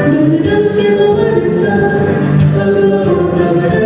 Mendengar kita wanita, lagu-lagu sahabat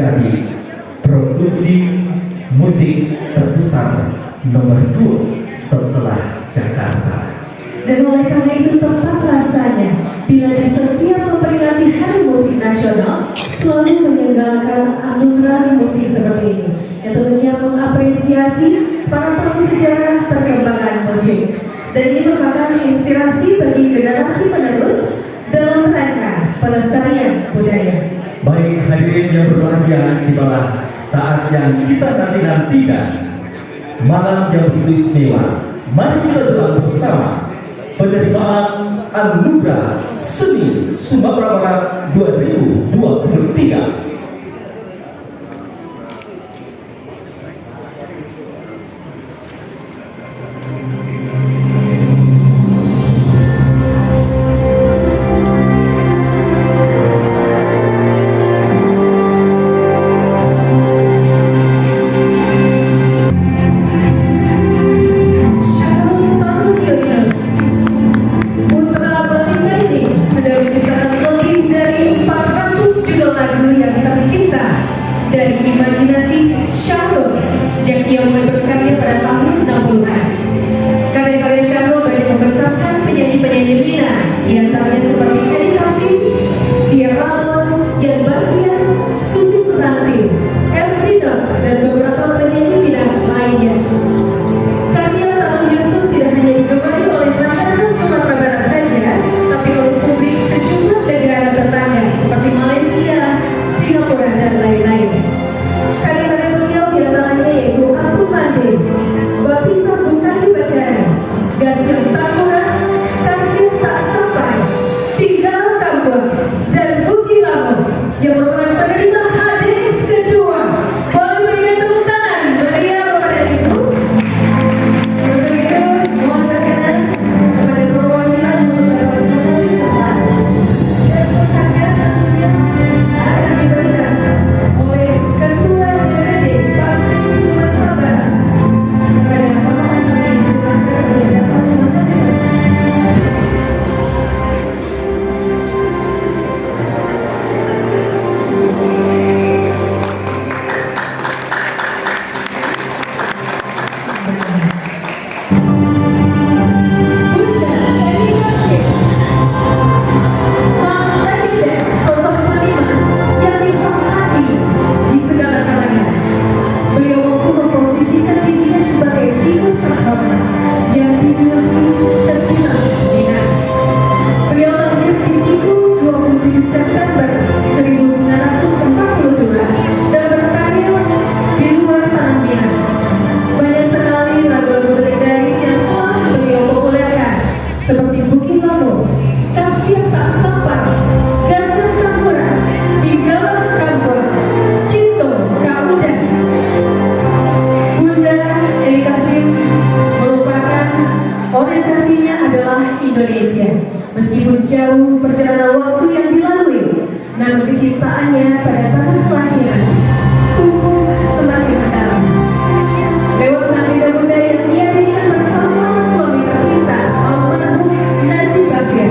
menjadi produksi musik terbesar nomor 2 setelah Jakarta. Dan oleh karena itu tepat rasanya bila di setiap memperingati Hari Musik Nasional selalu menyelenggarakan anugerah musik seperti ini yang tentunya mengapresiasi para pelaku sejarah perkembangan musik. Dan ini merupakan inspirasi bagi generasi penerus dalam rangka pelestarian budaya. Baik hadirin yang berbahagia, tibalah saat yang kita nanti-nantikan, malam yang begitu istimewa. Mari kita jalan bersama penerimaan Anugerah Seni Sumatera Barat 2023. Dari imajinasi Syahrul sejak ia mulai berkarya pada tahun 60-an. Karya-karya Syahrul banyak membesarkan penyanyi-penyanyi Lina, di antaranya seperti Edi Kasim, Tia Ramon, Yan Bastian, Susi Susanti, Elfrida, dan beberapa penyanyi Lina lainnya. Karya Tarun Yusuf tidak hanya digemari oleh masyarakat Sumatera Barat saja, tapi oleh publik sejumlah negara tetangga seperti Malaysia, Singapura, dan lain-lain. Karya-karya beliau diantaranya yaitu Aku Mandi, Bapisa Bukati Bacara, Gasir Takura, Kasih Tak Sampai, Tinggal Kampung, dan Bukti Lamu yang merupakan penerima HDS kedua. Boleh berikan tepuk tangan beliau kepada Ibu. Untuk itu mohon berkenan kepada perwakilan untuk dapat mengambil tempat dan penghargaan tentunya akan diberikan oleh Ketua DPD Partai Sumatera Barat kepada Bapak Menteri. Silakan untuk dapat mengambil. Bunda Edi Kasim, sang legenda sosok seniman yang dihormati di segala kalangan. Beliau mampu memposisikan dirinya sebagai figur terhormat yang dijuluki terbilang minat. Beliau lahir di Tigu 27 September 1942 dan berkarya di luar tanah Minang. Banyak sekali lagu-lagu legendaris yang telah beliau populerkan seperti Bukit Lamu, Kasih Tak Sampai, Gasir Takura, Tinggalan Kampung, Cinto Kaudan. Bunda Edi Kasim merupakan orientasinya adalah Indonesia. Meskipun jauh perjalanan waktu yang dilalui, namun kecintaannya pada tanah kelahiran tumbuh semakin mendalam. Lewat sanggita Bunda yang ia dirikan bersama suami tercinta almarhum Nazib Basir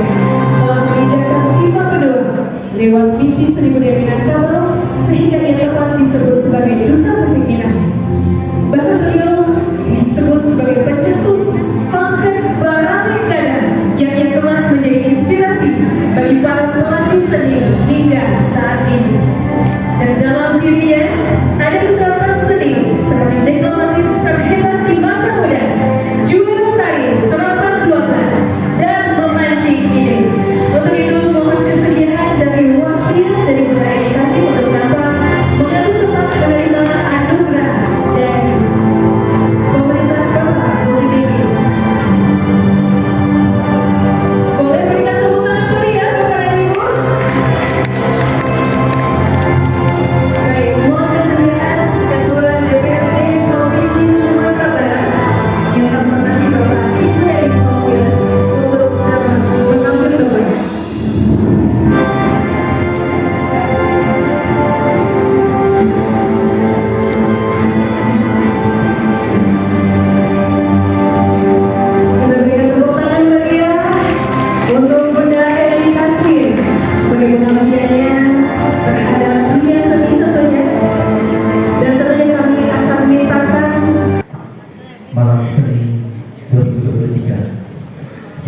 telah menginjakan 5 benua lewat misi Seni Budaya Minangkabau sehingga ia dapat disebut sebagai duta musik Minang. Bahkan beliau disebut sebagai pencetus konsep Barangai Gadang yang ia kemas menjadi inspirasi bagi para pelatih seni hingga saat ini. Dan dalam dirinya ada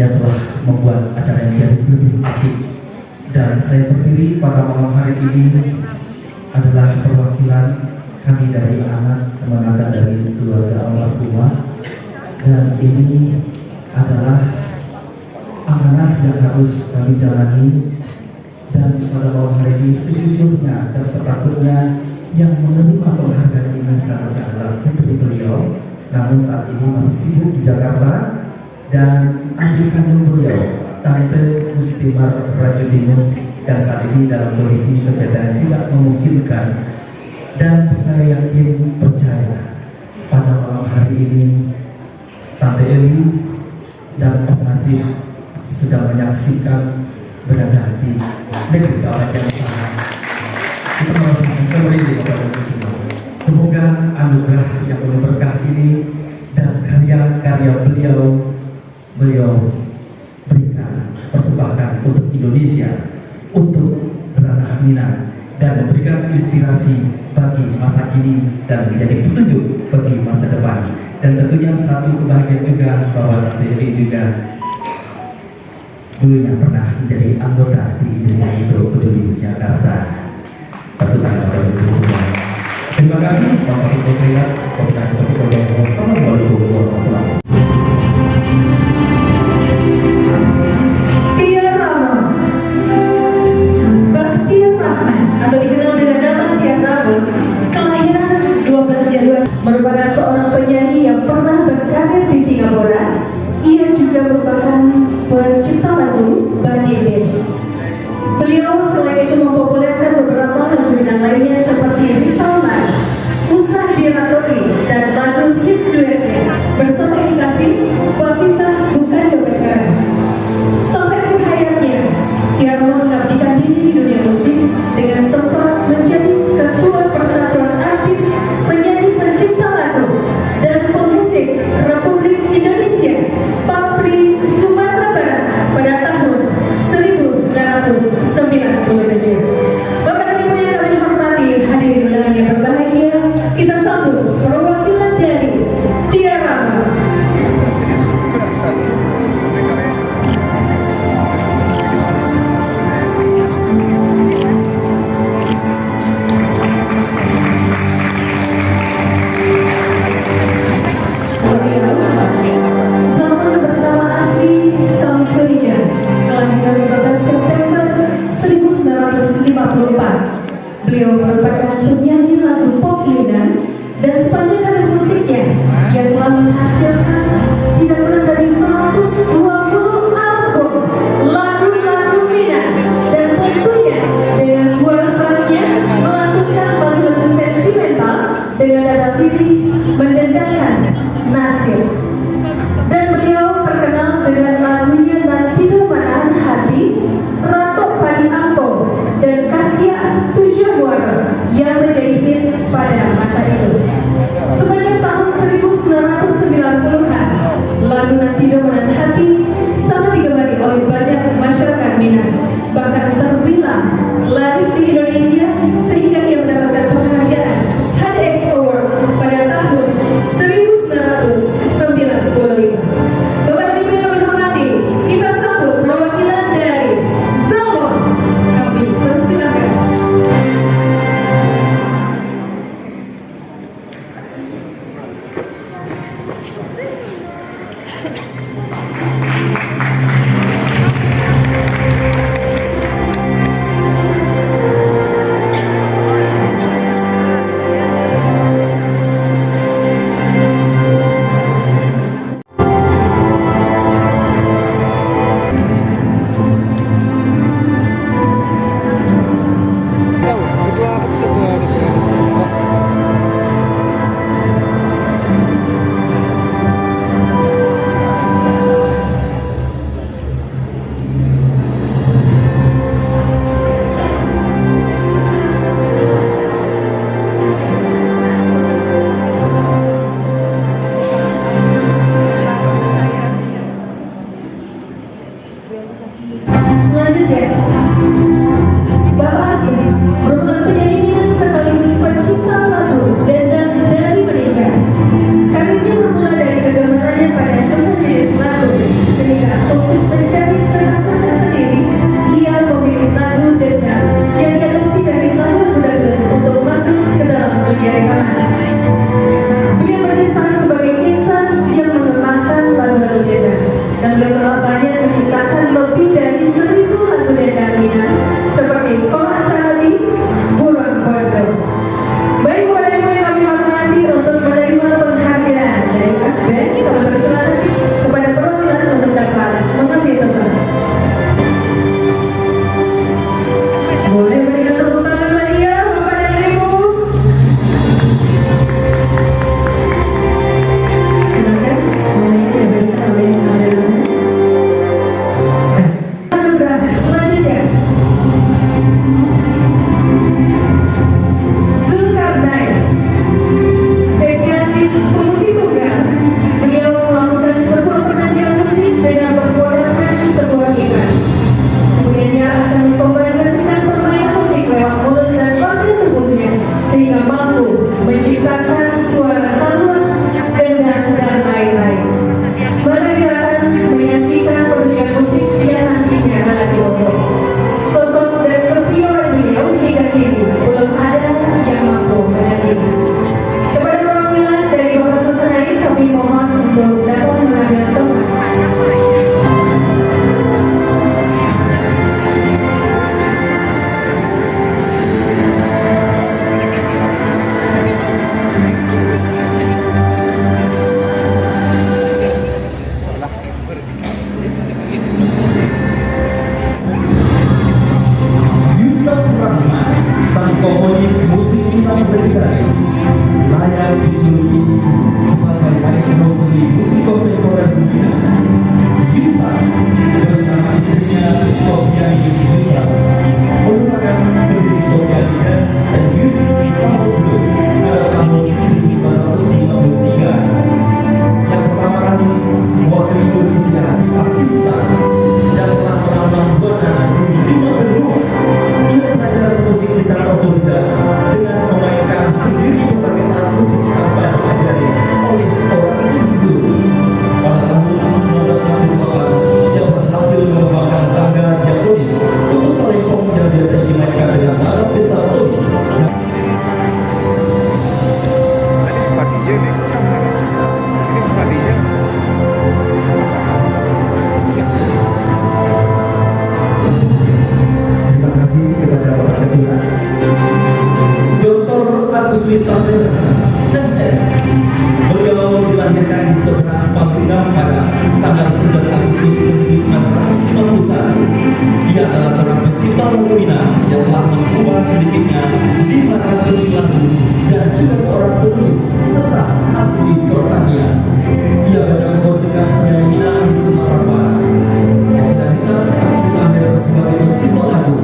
yang telah membuat acara ini jadi lebih apik. Dan saya berdiri pada malam hari ini adalah perwakilan kami dari anak kemenangan dari keluarga almarhumah, dan ini adalah amanah yang harus kami jalani. Dan pada malam hari ini sejujurnya dan sepatutnya yang menerima penghargaan ini seharusnya adalah putri beliau, namun saat ini masih sibuk di Jakarta, dan adik kandung beliau Tante Muslimah Rajudino, dan saat ini dalam kondisi kesehatan tidak memungkinkan. Dan saya yakin percaya pada malam hari ini Tante Eli dan Om Nasif sedang menyaksikan berada di negeri Allah yang sana. Kita merasakan semuanya kepada Tuhan semua. Semoga anugerah yang penuh berkah ini dan karya-karya beliau berikan, persembahkan untuk Indonesia, untuk ranah Minang, dan memberikan inspirasi bagi masa kini dan menjadi petunjuk bagi masa depan. Dan tentunya satu kebahagiaan juga bahwa Tante Eli juga dulunya pernah menjadi anggota di Indonesia itu Peduli Jakarta. Tepuk tangan kepada itu semua. Terima kasih. Wassalamualaikum warahmatullahi wabarakatuh. Tiar Rama Bahtiar Rahman, atau dikenal dengan nama Tiar Rama, kelahiran 12 Januari, merupakan seorang penyanyi yang pernah berkarir di Singapura. Ia juga merupakan pencipta lagu Badilin. Beliau selain itu mempopulerkan beberapa lagu Minang lainnya seperti Risalah, Usah Dirakoi, dan lagu hits duetnya bersama Edi Kasim, Berpisah Bukan Berpacaran. Sampai akhir hayatnya, Tiar Rama mengabdikan diri di dunia musik dengan sempat menjadi Ketua Persatuan Artis Penyanyi Pencipta Lagu dan Pemusik Republik Indonesia Papri Sumatera Barat pada tahun 1997. Bapak dan Ibu yang kami hormati, hadirin undangan yang berbahagia, kita sambut perwakilan dari Tiar Rama. Zaman bernama asli Samsurija, kelahiran 15 September 1954. Beliau merupakan penyanyi lagu pop Minang, dan sepanjang karir musiknya yang telah menghasilkan tidak kurang dari 120 album lagu-lagu Minang, dan tentunya dengan suara seraknya melantunkan lagu-lagu sentimental dengan dada diri mendendangkan nasib. Dan beliau terkenal dengan lagunya Nan Tidur Menahan Hati, Ratok Padi Ampo, dan Kasia Tujuh Muara yang menjadi hit pada masa itu. Sepanjang tahun 1990-an, lagu Nan Tidur Menahan Hati sangat digemari oleh banyak masyarakat Minang, bahkan terbilang laris di Indonesia sehingga ia mendapatkan penghargaan HDX Award pada tahun 1995. Bapak dan Ibu yang kami hormati, kita sambut perwakilan dari Zalmon. Kami persilakan. untuk dapat mengambil tempat. Yusuf Rahman, sang komponis musik Minang legendaris, layak dijuluki sebagai maestro seni musik kontemporer dunia. Yusuf bersama istrinya Sofiani Yusuf merupakan pendiri Sofiani Dance and Music Ensemble Group pada tahun 1953. Yang pertama kali mewakili Indonesia di Pakistan dan telah merambah buana di 5 benua. Ia belajar musik secara otodidak dengan memainkan sendiri berbagai alat musik tanpa diajari oleh seorang guru. Pada tahun 1968, ia berhasil mengembangkan tangga diatonis untuk talempong yang biasa dimainkan dengan alat pentatonis. Tadi sempat DJ nih. Ini sempat DJ. Terima kasih kepada Bapak Ketua Dr. Agus Mitahir MS. Beliau dilahirkan di Seberang Pakunang pada tanggal 9 Agustus 1951. Ia adalah seorang pencipta lagu Minang yang telah mengubah sedikitnya 500 lagu dan juga seorang penulis serta ahli pertanian. Ia banyak mengorbankan penyanyi Minang di Sumatera Barat. Popularitas Agus Mitahir sebagai pencipta lagu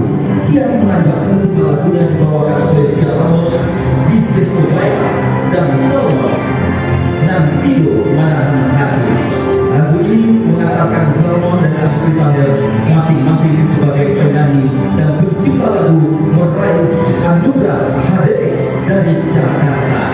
kian menanjak ketika lagunya dibawakan oleh Tia Ramon di Sesuai dan Selma Nantido Manahan Hati. Lagu ini mengatakan Salmon dan Agus Mitahir masing-masing sebagai penyanyi dan pencipta lagu meraih anugerah HDX dari Jakarta.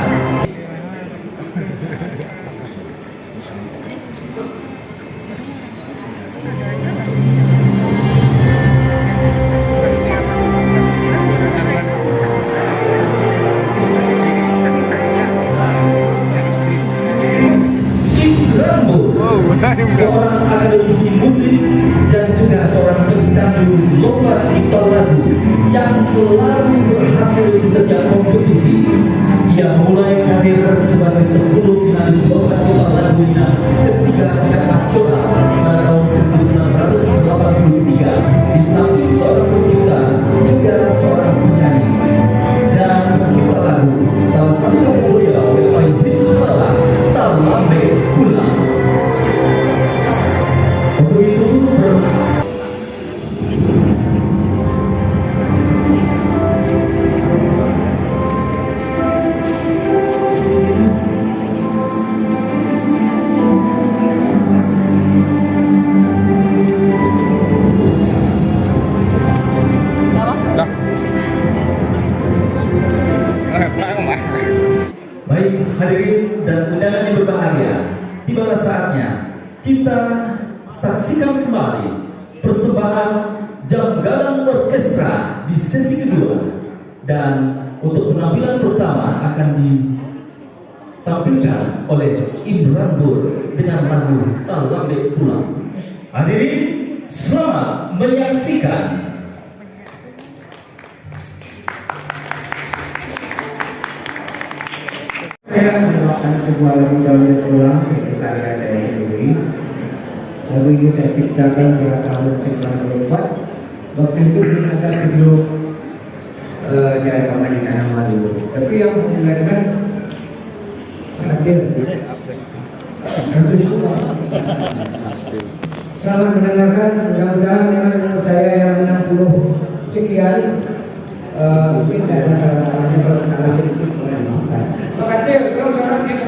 Seorang akademisi musik dan juga seorang pencandu lomba cipta lagu yang selalu berhasil di setiap kompetisi. Ia memulai karir sebagai 10 finalis lomba cipta lagu Minang ketika tingkat nasional pada tahun 1983. Di samping seorang pencipta, juga seorang penyanyi dan pencipta lagu. Salah satu lagu beliau yang paling hits adalah Tak Lambe Pulang. Untuk itu Dah. baik hadirin dan undangan yang berbahagia, tibalah saatnya kita saksikan kembali persembahan Jam Gadang Orkestra di sesi kedua. Dan untuk penampilan pertama akan ditampilkan oleh Imran Bur dengan lagu Tak Lambe Pulang. Hadirin, selamat menyaksikan. Saya membawakan sebuah lagu Lambe Pulang untuk karya saya sendiri. Lagu ini saya ciptakan pada tahun 1994. Waktu itu belum ada video saya rekaman di Tanah Malu. Tapi yang memulaikan hadir hampir semua. Selamat mendengarkan, mudah-mudahan dengan umur saya yang 60 sekian mungkin saya ada salah-salahnya kalau salah sedikit boleh maafkan. Makasih, kalau salah sedikit.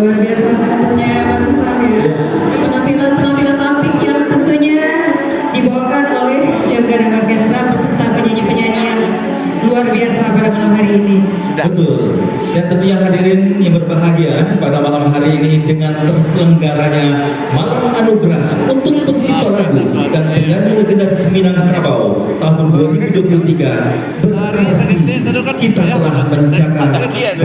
Luar biasa tentunya Mas Ustaz ya. Penampilan apik yang tentunya dibawakan oleh Jam Gadang Orkestra beserta penyanyi-penyanyi yang luar biasa pada malam hari ini. Betul. Dan tentunya hadirin yang berbahagia pada malam hari ini dengan terselenggaranya Malam Anugerah untuk pencipta lagu dan penyanyi legendaris Minangkabau tahun 2023 berarti kita telah menjaga derajat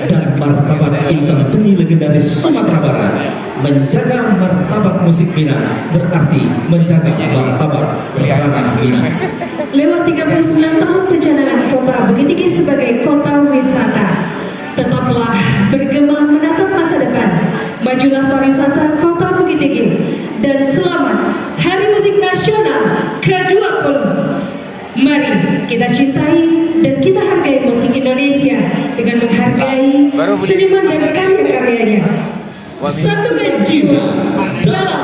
dan martabat insan seni legendaris Sumatera Barat. Menjaga martabat musik Minang berarti menjaga martabat ranah Minang. Lewat 39 tahun perjalanan kota Bukit Tinggi sebagai kota wisata, tetaplah bergema menatap masa depan. Majulah pariwisata kota Bukit Tinggi dan selamat Hari Musik Nasional ke-20. Mari kita cintai dan kita hargai musik Indonesia dengan menghargai seniman dan karya-karyanya. Satukan jiwa dalam